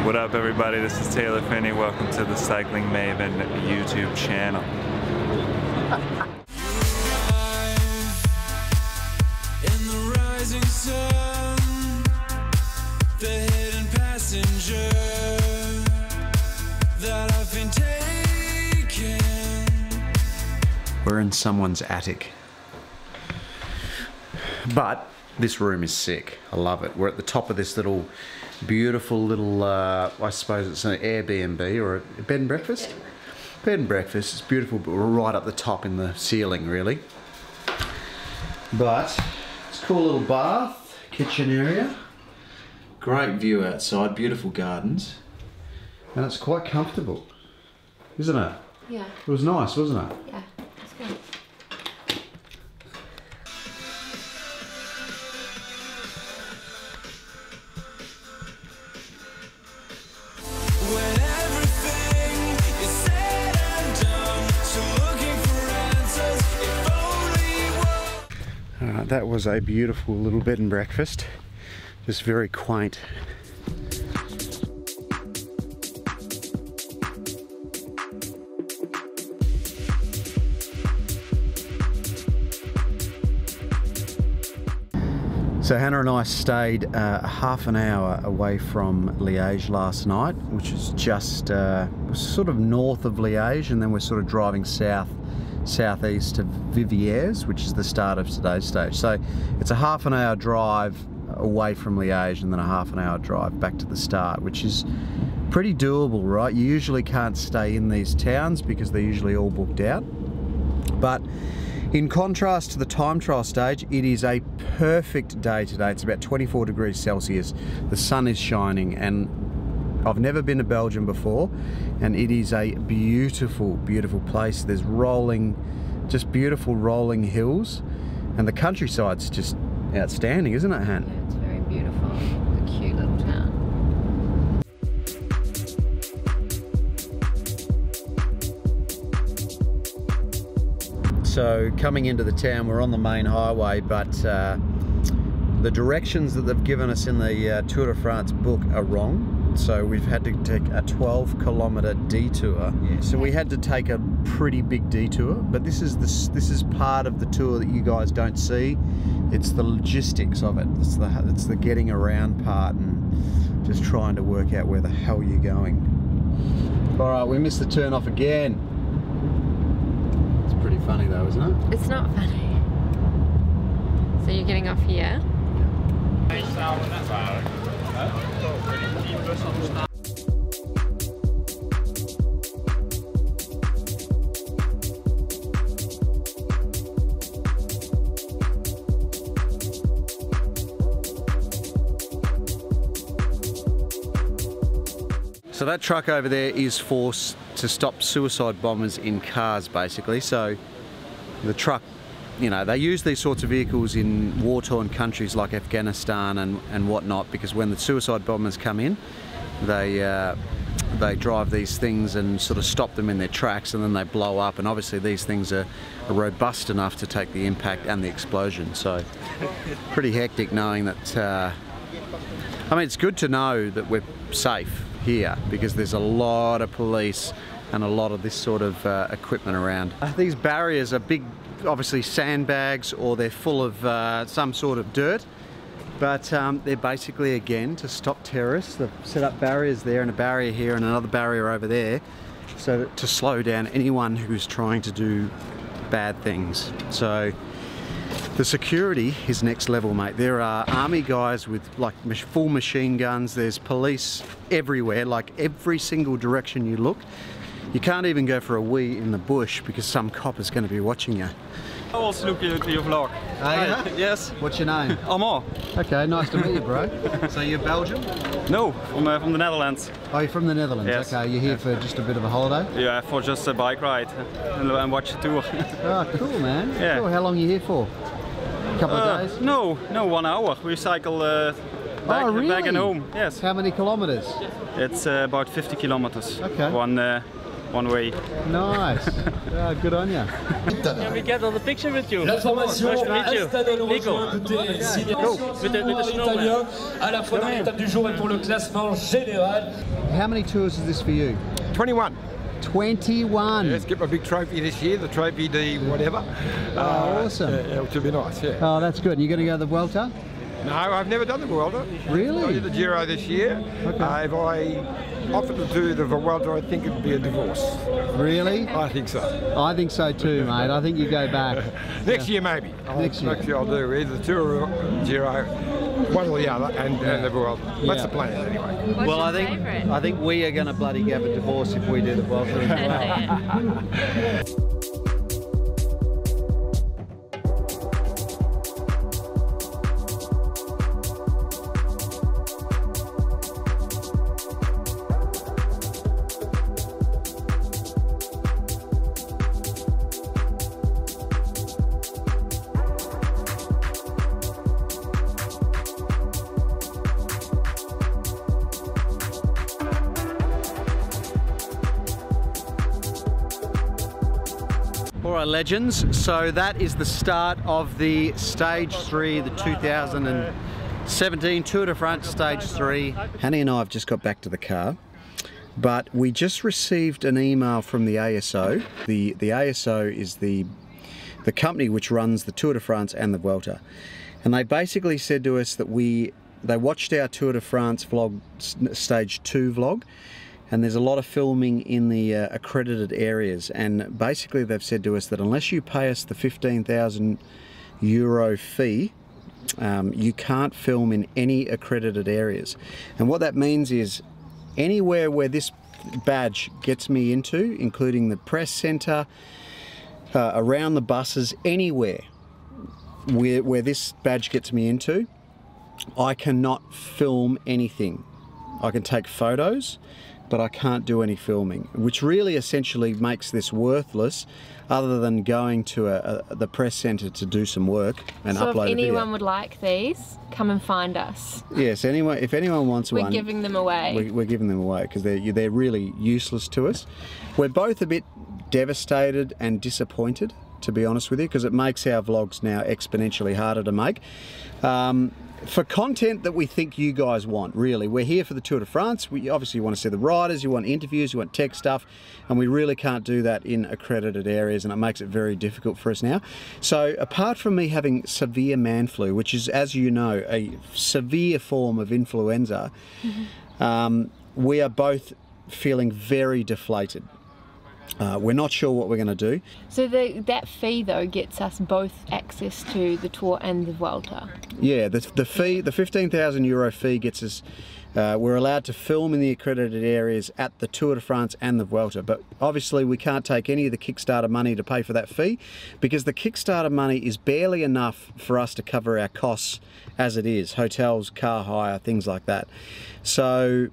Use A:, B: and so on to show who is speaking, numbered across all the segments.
A: What up everybody, this is Taylor Finney. Welcome to the Cycling Maven YouTube channel.
B: In the rising sun, the hidden passenger that I've been taking.
C: We're in someone's attic. But this room is sick. I love it. We're at the top of this little beautiful little, I suppose it's an Airbnb or a bed and breakfast? Bed and breakfast. It's beautiful, but we're right up the top in the ceiling, really. But it's a cool little bath, kitchen area. Great view outside, beautiful gardens. And it's quite comfortable, isn't it?
D: Yeah.
C: It was nice, wasn't it?
D: Yeah, it's good.
C: Alright, that was a beautiful little bed and breakfast. Just very quaint. So Hannah and I stayed half an hour away from Liège last night, which is just sort of north of Liège, and then we're sort of driving southeast to Viviers, which is the start of today's stage. So it's a half an hour drive away from Liège and then a half an hour drive back to the start, which is pretty doable, right? You usually can't stay in these towns because they're usually all booked out. But in contrast to the time trial stage, it is a perfect day today. It's about 24 degrees Celsius. The sun is shining, and I've never been to Belgium before, and it is a beautiful, beautiful place. There's just beautiful rolling hills, and the countryside's just outstanding, isn't it, Han?
D: Yeah, it's very beautiful. It's a cute little town.
C: So coming into the town, we're on the main highway, but the directions that they've given us in the Tour de France book are wrong. So we've had to take a 12-kilometer detour. Yeah, so we had to take a pretty big detour, but this is part of the tour that you guys don't see. It's the logistics of it. It's the getting around part and just trying to work out where the hell you're going. All right, we missed the turn off again. It's pretty funny though, isn't it?
D: It's not funny. So you're getting off here?
C: So that truck over there is forced to stop suicide bombers in cars, basically. So the truck, you know, they use these sorts of vehicles in war-torn countries like Afghanistan and whatnot, because when the suicide bombers come in, they drive these things and sort of stop them in their tracks, and then they blow up. And obviously these things are robust enough to take the impact and the explosion. So pretty hectic knowing that, I mean, it's good to know that we're safe here because there's a lot of police and a lot of this sort of equipment around. These barriers are big, obviously sandbags, or they're full of some sort of dirt, but they're basically, again, to stop terrorists. They've set up barriers there and a barrier here and another barrier over there, so to slow down anyone who's trying to do bad things. So the security is next level, mate. There are army guys with like full machine guns. There's police everywhere, like every single direction you look. You can't even go for a wee in the bush because some cop is going to be watching you.
E: I also look at your vlog.
C: Yeah?
E: Yes.
C: What's your name?
E: Amor.
C: Okay, nice to meet you, bro. So you're Belgian?
E: No, from the Netherlands.
C: Oh, you're from the Netherlands?
E: Yes.
C: Okay, you're here for just a bit of a holiday?
E: Yeah, for just a bike ride and watch the tour.
C: Oh, cool, man.
E: Yeah.
C: Cool. How long are you here for? A couple of days?
E: No, 1 hour. We cycle back, back and home. Yes.
C: How many kilometers?
E: It's about 50 kilometers.
C: Okay.
E: one way.
C: Nice. Good on you.
F: Can we get on the picture with you?
G: L'information
F: Nice to meet you.
G: Astana nous
F: Nico.
G: rejoint côté signalisation
F: With the
G: italien à la fois dans l'étape du jour et pour le classement général.
C: How many tours is this for you?
H: 21.
C: 21.
H: Let's get my big trophy this year, the trophy, the whatever.
C: Awesome.
H: Yeah, which will be nice, yeah.
C: Oh, that's good. You going to go to the Vuelta?
H: No, I've never done the Vuelta.
C: Really?
H: I did the Giro this year.
C: Okay.
H: If I offered to do the Vuelta, I think it'd be a divorce.
C: Really?
H: I think so.
C: I think so too, mate. I think you go back.
H: Next year, maybe.
C: Next year.
H: Next year I'll do either the Tour or Giro, one or the other, and the Vuelta. That's the plan anyway.
D: What's
C: Well,
D: your
C: I think
D: favourite?
C: I think we are going to bloody have a divorce if we do the Vuelta as well.
D: That's it.
C: Alright legends, so that is the start of the Stage 3, the 2017 Tour de France Stage 3. Hanny and I have just got back to the car, but we just received an email from the ASO. The ASO is the company which runs the Tour de France and the Vuelta. And they basically said to us that they watched our Tour de France vlog, Stage 2 vlog, and there's a lot of filming in the accredited areas, and basically they've said to us that unless you pay us the €15,000 fee, you can't film in any accredited areas. And what that means is anywhere where this badge gets me into, including the press centre, around the buses, anywhere where this badge gets me into, I cannot film anything. I can take photos, but I can't do any filming, which really essentially makes this worthless, other than going to the press centre to do some work and
D: So
C: upload
D: if
C: a video.
D: anyone would like these, come and find us.
C: Yes, if anyone wants
D: We're
C: one,
D: giving them away.
C: we're giving them away because they're really useless to us. We're both a bit devastated and disappointed, to be honest with you, because it makes our vlogs now exponentially harder to make. For content that we think you guys want, really. We're here for the Tour de France. We obviously want to see the riders, you want interviews, you want tech stuff, and we really can't do that in accredited areas, and it makes it very difficult for us now. So apart from me having severe man flu, which is, as you know, a severe form of influenza, we are both feeling very deflated. We're not sure what we're going to do.
D: So that fee though gets us both access to the Tour and the Vuelta.
C: Yeah, the fee, the €15,000 fee gets us, we're allowed to film in the accredited areas at the Tour de France and the Vuelta, but obviously we can't take any of the Kickstarter money to pay for that fee, because the Kickstarter money is barely enough for us to cover our costs as it is, hotels, car hire, things like that. So,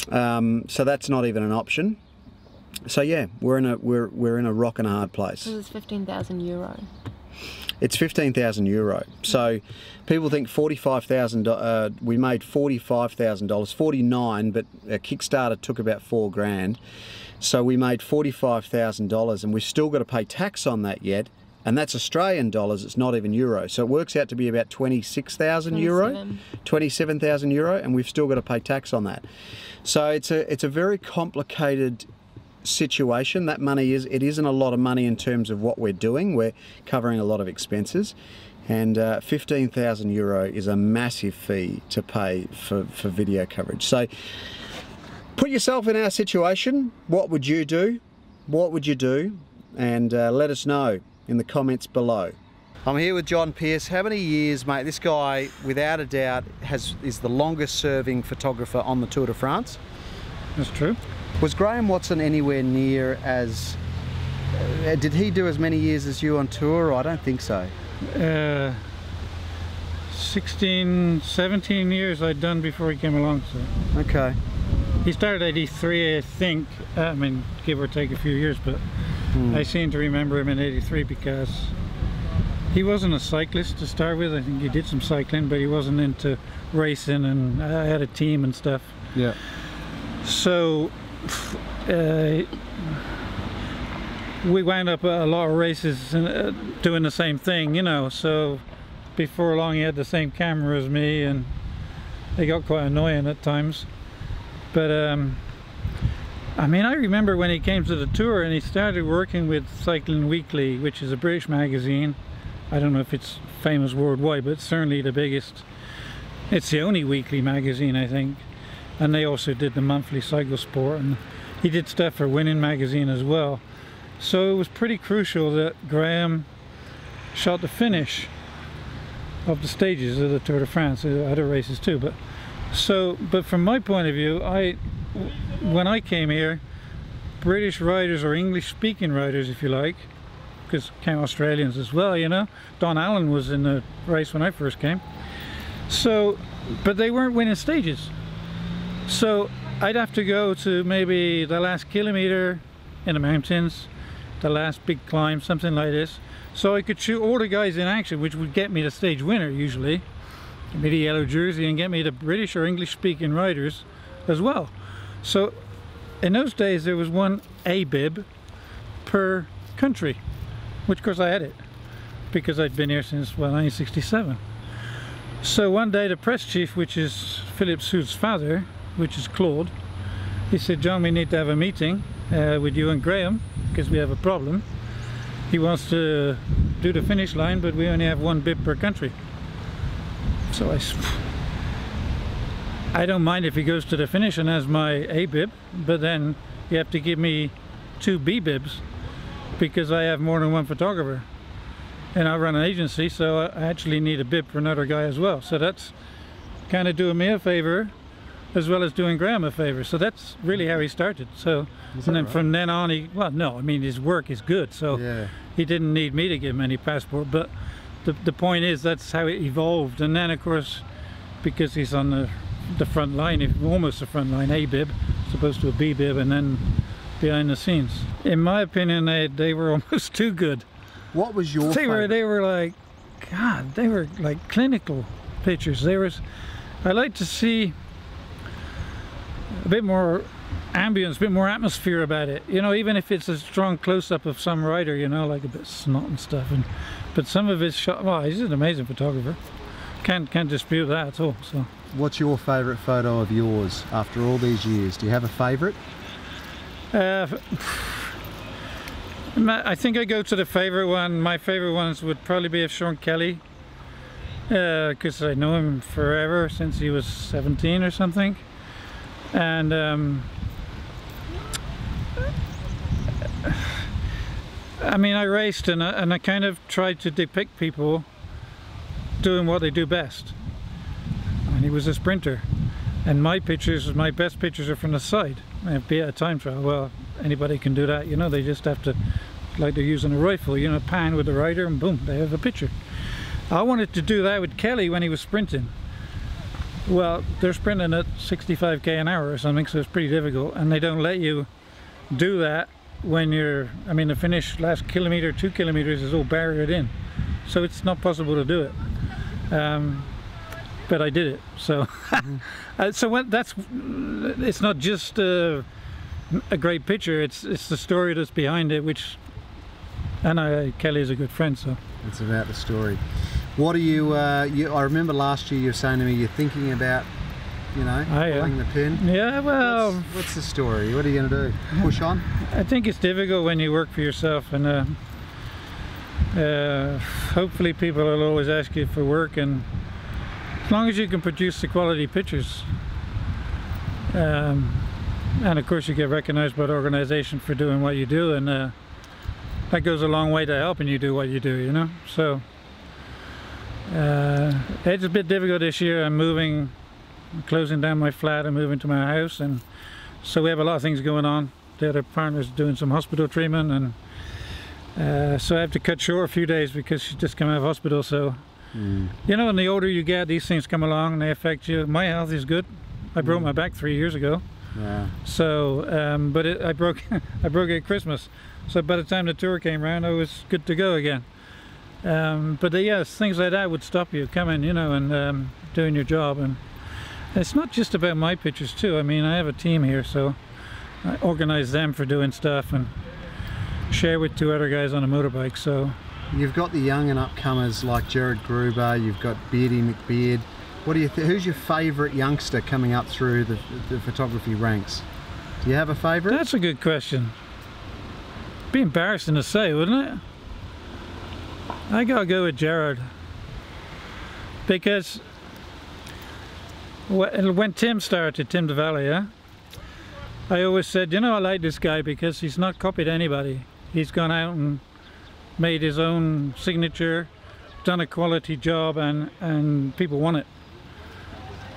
C: so that's not even an option. So yeah, we're in a rock and a hard place.
D: So it's €15,000.
C: It's €15,000. So people think $45,000. We made $45,000, 49, but Kickstarter took about $4 grand. So we made $45,000, and we've still got to pay tax on that yet. And that's Australian dollars, it's not even euro. So it works out to be about €26,000, €27,000, and we've still got to pay tax on that. So it's a very complicated situation. That money it isn't a lot of money in terms of what we're doing. We're covering a lot of expenses, and €15,000 is a massive fee to pay for video coverage. So put yourself in our situation. What would you do? What would you do? And let us know in the comments below. I'm here with John Pearce. How many years, mate? This guy, without a doubt, is the longest serving photographer on the Tour de France.
I: That's true.
C: Was Graham Watson anywhere near as... did he do as many years as you on tour? I don't think so.
I: 16, 17 years I'd done before he came along. So.
C: Okay.
I: He started at '83, I think. I mean, give or take a few years, but I seem to remember him in '83 because he wasn't a cyclist to start with. I think he did some cycling, but he wasn't into racing, and I had a team and stuff.
C: Yeah.
I: So we wound up a lot of races doing the same thing, you know, so before long he had the same camera as me and they got quite annoying at times. But I mean, I remember when he came to the tour and he started working with Cycling Weekly, which is a British magazine. I don't know if it's famous worldwide, but it's certainly the biggest. It's the only weekly magazine, I think. And they also did the monthly Cycle Sport, and he did stuff for Winning magazine as well. So it was pretty crucial that Graham shot the finish of the stages of the Tour de France, other races too. But from my point of view, when I came here, British riders or English-speaking riders, if you like, because came Australians as well, you know. Don Allen was in the race when I first came. So, but they weren't winning stages. So I'd have to go to maybe the last kilometer in the mountains, the last big climb, something like this. So I could shoot all the guys in action, which would get me the stage winner usually, get me the yellow jersey and get me the British or English-speaking riders as well. So in those days there was one A-bib per country, which of course I had it because I'd been here since, well, 1967. So one day the press chief, which is Philip Soud's father, which is Claude, he said, "John, we need to have a meeting with you and Graham because we have a problem. He wants to do the finish line, but we only have one bib per country." So I don't mind if he goes to the finish and has my A bib, but then you have to give me 2 B bibs because I have more than one photographer. And I run an agency, so I actually need a bib for another guy as well. So that's kind of doing me a favor as well as doing Graham a favor. So that's really how he started. So, and then from then on, well, no, I mean, his work is good, so yeah. He didn't need me to give him any passport, but the point is that's how it evolved. And then of course, because he's on the front line, almost the front line, A bib, supposed to a B bib, and then behind the scenes. In my opinion, they were almost too good.
C: What was your favorite?
I: They were like, God, they were like clinical pictures. I like to see a bit more ambience, a bit more atmosphere about it. You know, even if it's a strong close-up of some rider, you know, like a bit of snot and stuff. But some of his shot, well, he's an amazing photographer. Can't dispute that at all. So.
C: What's your favourite photo of yours after all these years? Do you have a favourite?
I: I think I go to the favourite one. My favourite ones would probably be of Sean Kelly, because I know him forever, since he was 17 or something. And I mean, I raced and I kind of tried to depict people doing what they do best. And he was a sprinter. And my pictures, my best pictures are from the side. Be it a time trial, well, anybody can do that, you know, they just have to, like they're using a rifle, you know, pan with the rider and boom, they have a picture. I wanted to do that with Kelly when he was sprinting. Well, they're sprinting at 65k an hour or something, so it's pretty difficult, and they don't let you do that when you're, I mean, the finish last kilometer, 2 kilometers is all barriered in, so it's not possible to do it. But I did it, so so it's not just a great picture, it's the story that's behind it, which, and Kelly is a good friend, so
C: it's about the story. What are you, I remember last year you were saying to me you're thinking about, you know, pulling the pin.
I: Yeah, well,
C: what's the story? What are you going to do? Push on?
I: I think it's difficult when you work for yourself, and hopefully people will always ask you for work, and as long as you can produce the quality pictures, and of course you get recognized by the organization for doing what you do, and that goes a long way to helping you do what you do, you know. So it's a bit difficult this year. I'm closing down my flat and moving to my house, and so we have a lot of things going on. The other partner's doing some hospital treatment, and so I have to cut short a few days because she's just come out of hospital. So you know, and the older you get, these things come along and they affect you. My health is good. I broke my back 3 years ago. Yeah. So, but I broke it at Christmas. So by the time the tour came around, I was good to go again. But yes, things like that would stop you coming, you know, and doing your job. And it's not just about my pictures too. I mean, I have a team here, so I organise them for doing stuff and share with 2 other guys on a motorbike. So
C: you've got the young and upcomers like Jared Gruber, you've got Beardy McBeard. What do you who's your favourite youngster coming up through the photography ranks? Do you have a favourite?
I: That's a good question. Be embarrassing to say, wouldn't it? I gotta go with Gerard, because when Tim started, Tim DeValle, yeah, I always said, you know, I like this guy because he's not copied anybody. He's gone out and made his own signature, done a quality job, and people want it.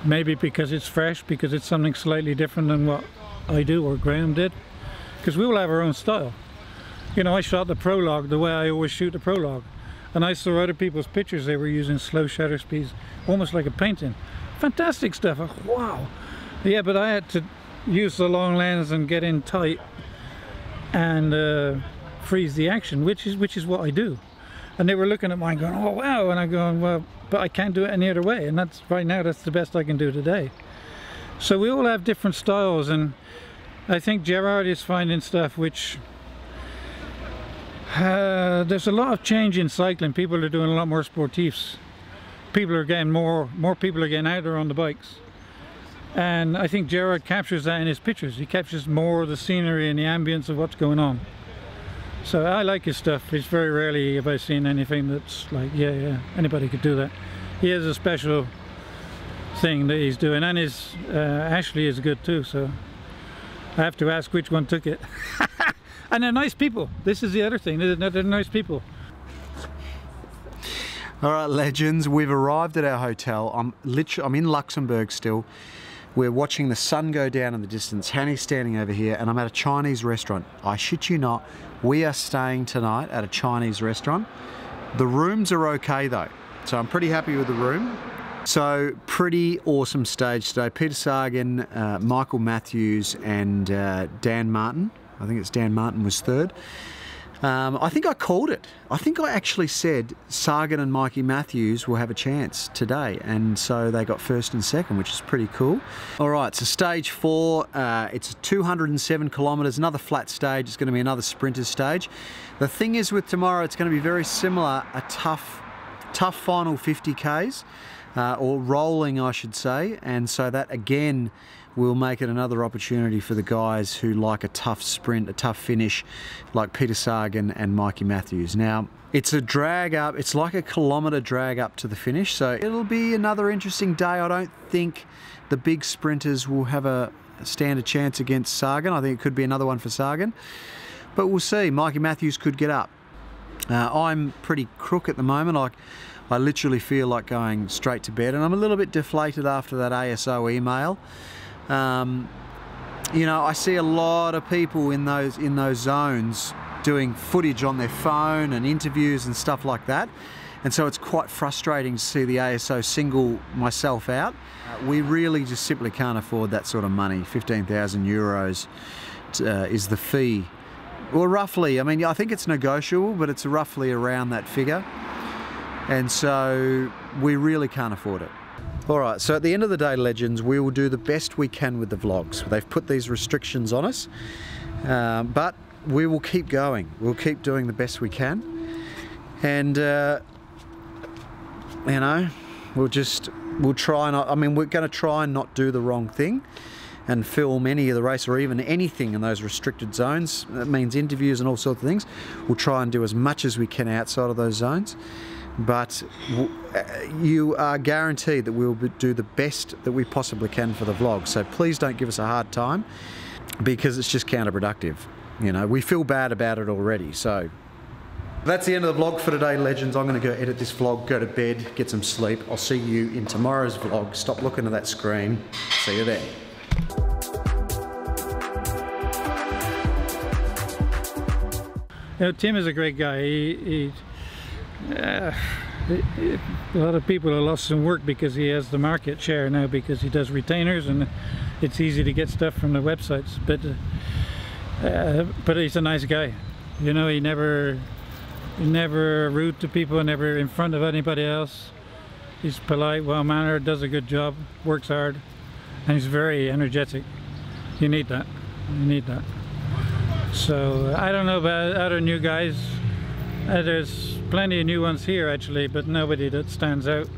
I: Maybe because it's fresh, because it's something slightly different than what I do or Graham did, because we all have our own style. You know, I shot the prologue the way I always shoot the prologue, and I saw other people's pictures. They were using slow shutter speeds, almost like a painting. Fantastic stuff. I thought, wow. Yeah, but I had to use the long lens and get in tight and freeze the action, which is what I do. And they were looking at mine going, oh wow, and I'm going, well, but I can't do it any other way, and that's right now, that's the best I can do today. So we all have different styles, and I think Gerard is finding stuff which there's a lot of change in cycling. People are doing a lot more sportifs. People are getting more people are getting out there on the bikes, and I think Gerard captures that in his pictures. He captures more of the scenery and the ambience of what's going on. So I like his stuff. It's very rarely have I seen anything that's like, yeah, anybody could do that. He has a special thing that he's doing, and his Ashley is good too, so I have to ask which one took it. And they're nice people. This is the other thing, they're nice people.
C: All right, legends, we've arrived at our hotel. I'm in Luxembourg still. We're watching the sun go down in the distance. Hanny's standing over here, and I'm at a Chinese restaurant. I shit you not, we are staying tonight at a Chinese restaurant. The rooms are okay though, so I'm pretty happy with the room. So, pretty awesome stage today. Peter Sagan, Michael Matthews, and Dan Martin. I think it's Dan Martin was third. I think I called it. I think I actually said Sagan and Mikey Matthews will have a chance today, and so they got first and second, which is pretty cool. All right, so stage 4, it's 207 kilometres, another flat stage. It's going to be another sprinters stage. The thing is with tomorrow, it's going to be very similar, a tough final 50 Ks, or rolling I should say, and so that again will make it another opportunity for the guys who like a tough sprint, a tough finish, like Peter Sagan and Mikey Matthews. Now, it's a drag up, it's like a kilometre drag up to the finish, so it'll be another interesting day. I don't think the big sprinters will have stand a chance against Sagan. I think it could be another one for Sagan, but we'll see. Mikey Matthews could get up. I'm pretty crook at the moment. I literally feel like going straight to bed, and I'm a little bit deflated after that ASO email. You know, I see a lot of people in those zones doing footage on their phone and interviews and stuff like that, and so it's quite frustrating to see the ASO single myself out. We really just simply can't afford that sort of money. 15,000 euros is the fee. Well, roughly, I mean, I think it's negotiable, but it's roughly around that figure, and so we really can't afford it. Alright, so at the end of the day, legends, we will do the best we can with the vlogs. They've put these restrictions on us, but we will keep going. We'll keep doing the best we can, and you know, we'll try not, I mean, we're going to try and not do the wrong thing and film any of the race or even anything in those restricted zones. That means interviews and all sorts of things. We'll try and do as much as we can outside of those zones. But you are guaranteed that we'll do the best that we possibly can for the vlog. So please don't give us a hard time, because it's just counterproductive. You know, we feel bad about it already. So that's the end of the vlog for today, legends. I'm going to go edit this vlog, go to bed, get some sleep. I'll see you in tomorrow's vlog. Stop looking at that screen. See you there.
I: You know, Tim is a great guy. A lot of people have lost some work because he has the market share now, because he does retainers and it's easy to get stuff from the websites. But he's a nice guy. You know, he never rude to people, never in front of anybody else. He's polite, well-mannered, does a good job, works hard, and he's very energetic. You need that. You need that. So I don't know about other new guys. There's plenty of new ones here actually, but nobody that stands out.